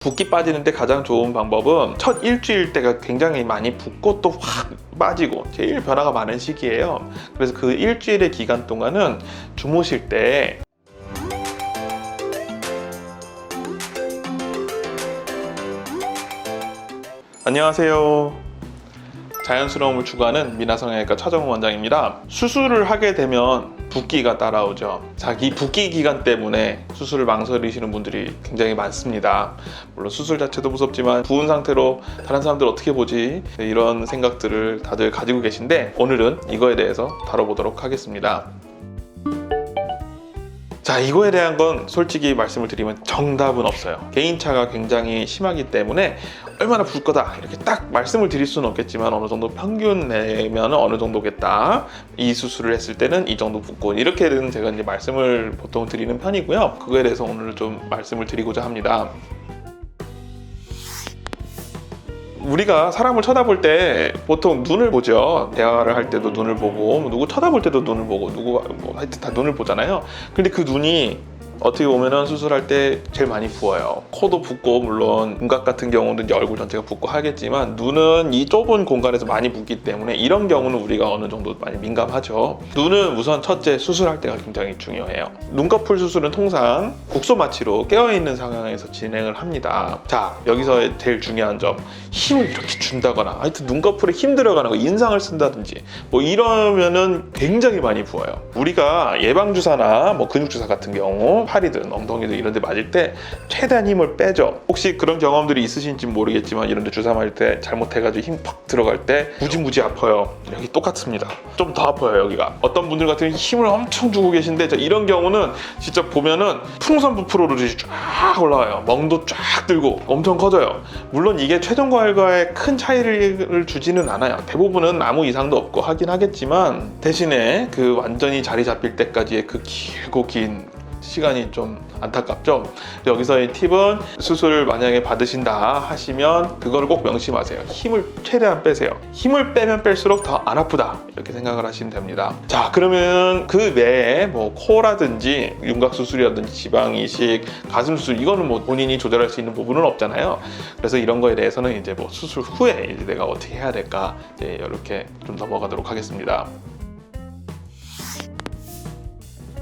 붓기 빠지는데 가장 좋은 방법은 첫 일주일 때가 굉장히 많이 붓고 또 확 빠지고 제일 변화가 많은 시기예요. 그래서 그 일주일의 기간 동안은 주무실 때 안녕하세요. 자연스러움을 추구하는 미나성형외과 차정우 원장입니다. 수술을 하게 되면 붓기가 따라오죠. 자기 붓기 기간 때문에 수술을 망설이시는 분들이 굉장히 많습니다. 물론 수술 자체도 무섭지만 부은 상태로 다른 사람들 어떻게 보지? 이런 생각들을 다들 가지고 계신데 오늘은 이거에 대해서 다뤄보도록 하겠습니다. 자, 이거에 대한 건 솔직히 말씀을 드리면 정답은 없어요. 개인차가 굉장히 심하기 때문에 얼마나 붓을 거다 이렇게 딱 말씀을 드릴 수는 없겠지만 어느 정도 평균 내면 어느 정도겠다, 이 수술을 했을 때는 이 정도 붓고, 이렇게는 제가 이제 말씀을 보통 드리는 편이고요. 그거에 대해서 오늘 좀 말씀을 드리고자 합니다. 우리가 사람을 쳐다볼 때 보통 눈을 보죠. 대화를 할 때도 눈을 보고, 누구 쳐다볼 때도 눈을 보고, 누구 하여튼 다 눈을 보잖아요. 근데 그 눈이 어떻게 보면은 수술할 때 제일 많이 부어요. 코도 붓고, 물론 윤곽 같은 경우는 이제 얼굴 전체가 붓고 하겠지만 눈은 이 좁은 공간에서 많이 붓기 때문에 이런 경우는 우리가 어느 정도 많이 민감하죠. 눈은 우선 첫째 수술할 때가 굉장히 중요해요. 눈꺼풀 수술은 통상 국소 마취로 깨어있는 상황에서 진행을 합니다. 자, 여기서 제일 중요한 점, 힘을 이렇게 준다거나 하여튼 눈꺼풀에 힘 들어가는 거, 인상을 쓴다든지 뭐 이러면은 굉장히 많이 부어요. 우리가 예방주사나 뭐 근육주사 같은 경우 팔이든 엉덩이든 이런 데 맞을 때 최대한 힘을 빼죠. 혹시 그런 경험들이 있으신지 모르겠지만 이런 데 주사 맞을 때 잘못해가지고 힘 팍 들어갈 때 무지무지 아파요. 여기 똑같습니다. 좀 더 아파요. 여기가 어떤 분들 같은 경우는 힘을 엄청 주고 계신데 이런 경우는 진짜 보면은 풍선 부풀어오듯이 쫙 올라와요. 멍도 쫙 들고 엄청 커져요. 물론 이게 최종과일과의 큰 차이를 주지는 않아요. 대부분은 아무 이상도 없고 하긴 하겠지만 대신에 그 완전히 자리 잡힐 때까지의 그 길고 긴 시간이 좀 안타깝죠. 여기서의 팁은 수술을 만약에 받으신다 하시면 그걸 꼭 명심하세요. 힘을 최대한 빼세요. 힘을 빼면 뺄수록 더 안 아프다 이렇게 생각을 하시면 됩니다. 자, 그러면 그 외에 뭐 코라든지 윤곽 수술이라든지 지방 이식, 가슴 수술, 이거는 뭐 본인이 조절할 수 있는 부분은 없잖아요. 그래서 이런 거에 대해서는 이제 뭐 수술 후에 이제 내가 어떻게 해야 될까, 이제 이렇게 좀 넘어가도록 하겠습니다.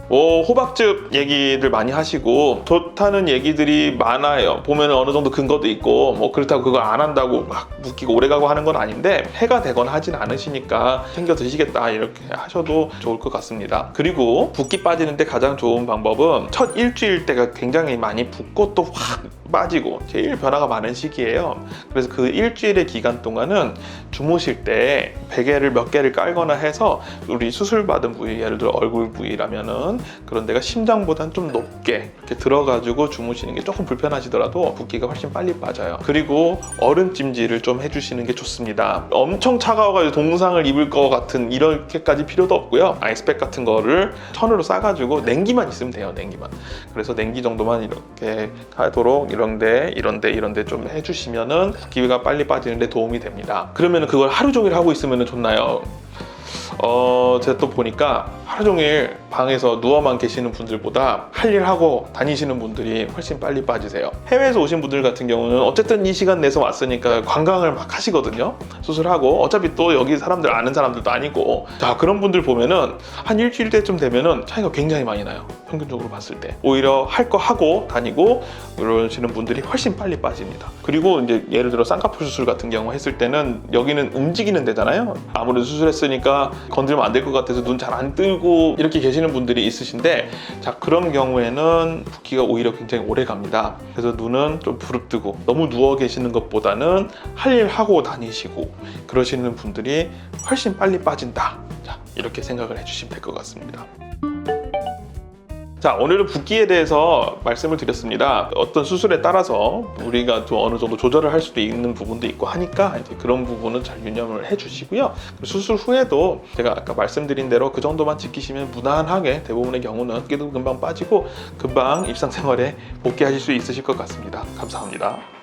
호박즙 얘기를 많이 하시고 좋다는 얘기들이 많아요. 보면 어느 정도 근거도 있고, 뭐 그렇다고 그거 안 한다고 막 붓기가 오래가고 하는 건 아닌데 해가 되거나 하진 않으시니까 챙겨 드시겠다 이렇게 하셔도 좋을 것 같습니다. 그리고 붓기 빠지는데 가장 좋은 방법은 첫 일주일 때가 굉장히 많이 붓고 또 확 빠지고 제일 변화가 많은 시기예요. 그래서 그 일주일의 기간 동안은 주무실 때 베개를 몇 개를 깔거나 해서 우리 수술 받은 부위, 예를 들어 얼굴 부위라면은 그런 데가 심장보다는 좀 높게 이렇게 들어가지고 주무시는 게 조금 불편하시더라도 붓기가 훨씬 빨리 빠져요. 그리고 얼음찜질을 좀 해주시는 게 좋습니다. 엄청 차가워가지고 동상을 입을 것 같은 이렇게까지 필요도 없고요. 아이스팩 같은 거를 천으로 싸가지고 냉기만 있으면 돼요. 냉기만. 그래서 냉기 정도만 이렇게 하도록 이런데 좀 해주시면은 붓기가 빨리 빠지는데 도움이 됩니다. 그러면 그걸 하루 종일 하고 있으면 좋나요? 제가 또 보니까 하루 종일 방에서 누워만 계시는 분들보다 할 일 하고 다니시는 분들이 훨씬 빨리 빠지세요. 해외에서 오신 분들 같은 경우는 어쨌든 이 시간 내서 왔으니까 관광을 막 하시거든요. 수술하고 어차피 또 여기 사람들 아는 사람들도 아니고. 자, 그런 분들 보면은 한 일주일 때쯤 되면은 차이가 굉장히 많이 나요. 평균적으로 봤을 때 오히려 할 거 하고 다니고 그러시는 분들이 훨씬 빨리 빠집니다. 그리고 이제 예를 들어 쌍꺼풀 수술 같은 경우 했을 때는 여기는 움직이는 데잖아요. 아무래도 수술했으니까 건드리면 안 될 것 같아서 눈 잘 안 뜨고 이렇게 계시는 분들이 있으신데, 자, 그런 경우에는 붓기가 오히려 굉장히 오래 갑니다. 그래서 눈은 좀 부릅뜨고 너무 누워 계시는 것보다는 할 일 하고 다니시고 그러시는 분들이 훨씬 빨리 빠진다. 자, 이렇게 생각을 해주시면 될 것 같습니다. 자, 오늘은 붓기에 대해서 말씀을 드렸습니다. 어떤 수술에 따라서 우리가 좀 어느 정도 조절을 할 수도 있는 부분도 있고 하니까 이제 그런 부분은 잘 유념을 해주시고요. 수술 후에도 제가 아까 말씀드린 대로 그 정도만 지키시면 무난하게 대부분의 경우는 붓기도 금방 빠지고 금방 일상생활에 복귀하실 수 있으실 것 같습니다. 감사합니다.